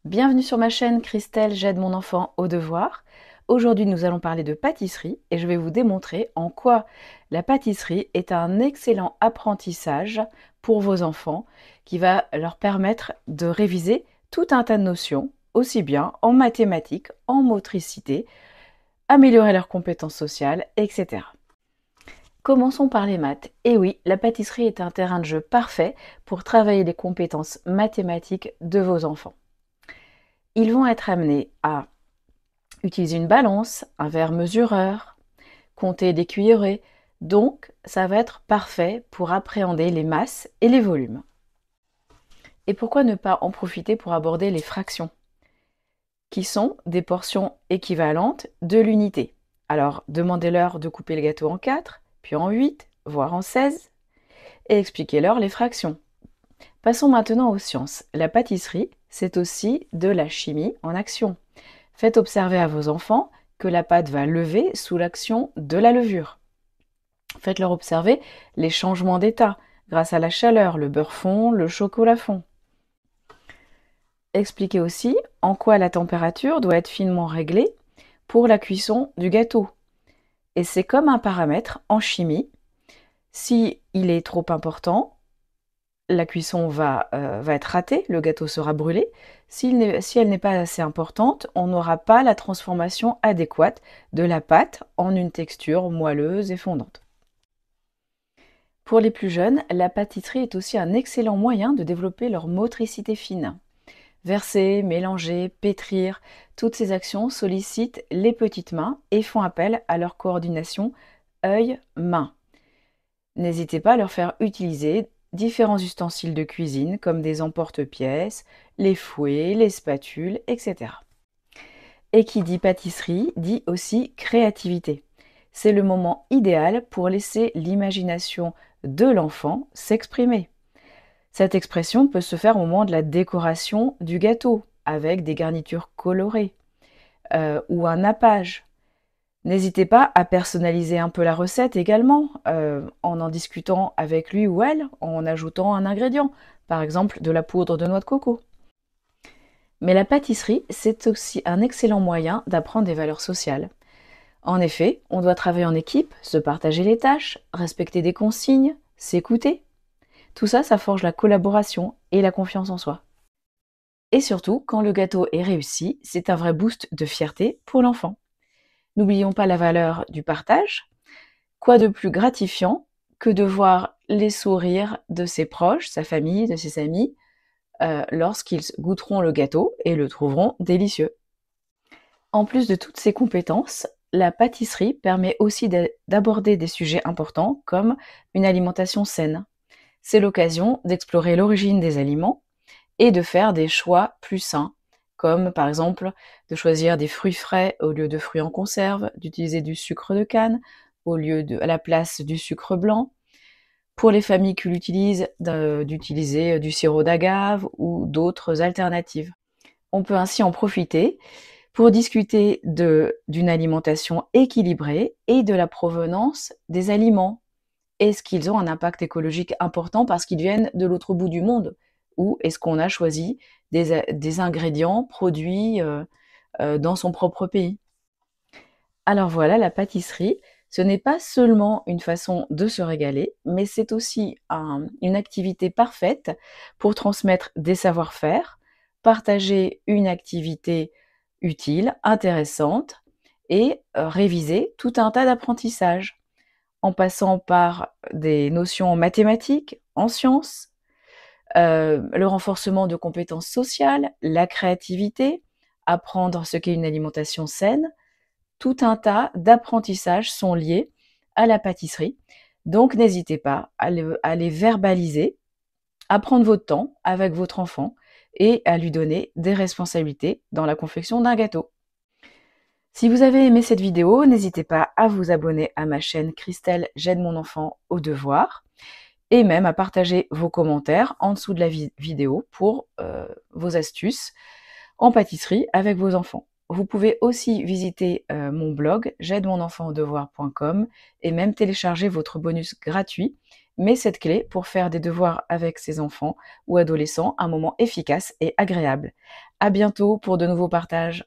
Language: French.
Bienvenue sur ma chaîne Christelle, j'aide mon enfant au devoir. Aujourd'hui, nous allons parler de pâtisserie et je vais vous démontrer en quoi la pâtisserie est un excellent apprentissage pour vos enfants qui va leur permettre de réviser tout un tas de notions, aussi bien en mathématiques, en motricité, améliorer leurs compétences sociales, etc. Commençons par les maths. Et oui, la pâtisserie est un terrain de jeu parfait pour travailler les compétences mathématiques de vos enfants. Ils vont être amenés à utiliser une balance, un verre mesureur, compter des cuillerées. Donc, ça va être parfait pour appréhender les masses et les volumes. Et pourquoi ne pas en profiter pour aborder les fractions, qui sont des portions équivalentes de l'unité. Alors, demandez-leur de couper le gâteau en 4, puis en 8, voire en 16, et expliquez-leur les fractions. Passons maintenant aux sciences. La pâtisserie, c'est aussi de la chimie en action. Faites observer à vos enfants que la pâte va lever sous l'action de la levure. Faites-leur observer les changements d'état grâce à la chaleur, le beurre fond, le chocolat fond. Expliquez aussi en quoi la température doit être finement réglée pour la cuisson du gâteau. Et c'est comme un paramètre en chimie. Si il est trop important, la cuisson va être ratée, le gâteau sera brûlé. Si elle n'est pas assez importante, on n'aura pas la transformation adéquate de la pâte en une texture moelleuse et fondante. Pour les plus jeunes, la pâtisserie est aussi un excellent moyen de développer leur motricité fine. Verser, mélanger, pétrir, toutes ces actions sollicitent les petites mains et font appel à leur coordination œil-main. N'hésitez pas à leur faire utiliser différents ustensiles de cuisine comme des emporte-pièces, les fouets, les spatules, etc. Et qui dit pâtisserie dit aussi créativité. C'est le moment idéal pour laisser l'imagination de l'enfant s'exprimer. Cette expression peut se faire au moment de la décoration du gâteau, avec des garnitures colorées ou un nappage. N'hésitez pas à personnaliser un peu la recette également, en discutant avec lui ou elle, en ajoutant un ingrédient, par exemple de la poudre de noix de coco. Mais la pâtisserie, c'est aussi un excellent moyen d'apprendre des valeurs sociales. En effet, on doit travailler en équipe, se partager les tâches, respecter des consignes, s'écouter. Tout ça, ça forge la collaboration et la confiance en soi. Et surtout, quand le gâteau est réussi, c'est un vrai boost de fierté pour l'enfant. N'oublions pas la valeur du partage. Quoi de plus gratifiant que de voir les sourires de ses proches, sa famille, de ses amis, lorsqu'ils goûteront le gâteau et le trouveront délicieux. En plus de toutes ces compétences, la pâtisserie permet aussi d'aborder des sujets importants comme une alimentation saine. C'est l'occasion d'explorer l'origine des aliments et de faire des choix plus sains, comme par exemple de choisir des fruits frais au lieu de fruits en conserve, d'utiliser du sucre de canne à la place du sucre blanc. Pour les familles qui l'utilisent, d'utiliser du sirop d'agave ou d'autres alternatives. On peut ainsi en profiter pour discuter d'une alimentation équilibrée et de la provenance des aliments. Est-ce qu'ils ont un impact écologique important parce qu'ils viennent de l'autre bout du monde? Ou est-ce qu'on a choisi des ingrédients produits dans son propre pays? Alors voilà, la pâtisserie, ce n'est pas seulement une façon de se régaler, mais c'est aussi une activité parfaite pour transmettre des savoir-faire, partager une activité utile, intéressante et réviser tout un tas d'apprentissages, en passant par des notions en mathématiques, en sciences, le renforcement de compétences sociales, la créativité, apprendre ce qu'est une alimentation saine. Tout un tas d'apprentissages sont liés à la pâtisserie. Donc n'hésitez pas à les verbaliser, à prendre votre temps avec votre enfant et à lui donner des responsabilités dans la confection d'un gâteau. Si vous avez aimé cette vidéo, n'hésitez pas à vous abonner à ma chaîne Christelle, j'aide mon enfant au devoir et même à partager vos commentaires en dessous de la vidéo pour vos astuces en pâtisserie avec vos enfants. Vous pouvez aussi visiter mon blog j'aide mon enfant au devoir.com et même télécharger votre bonus gratuit met cette clé pour faire des devoirs avec ses enfants ou adolescents un moment efficace et agréable. À bientôt pour de nouveaux partages.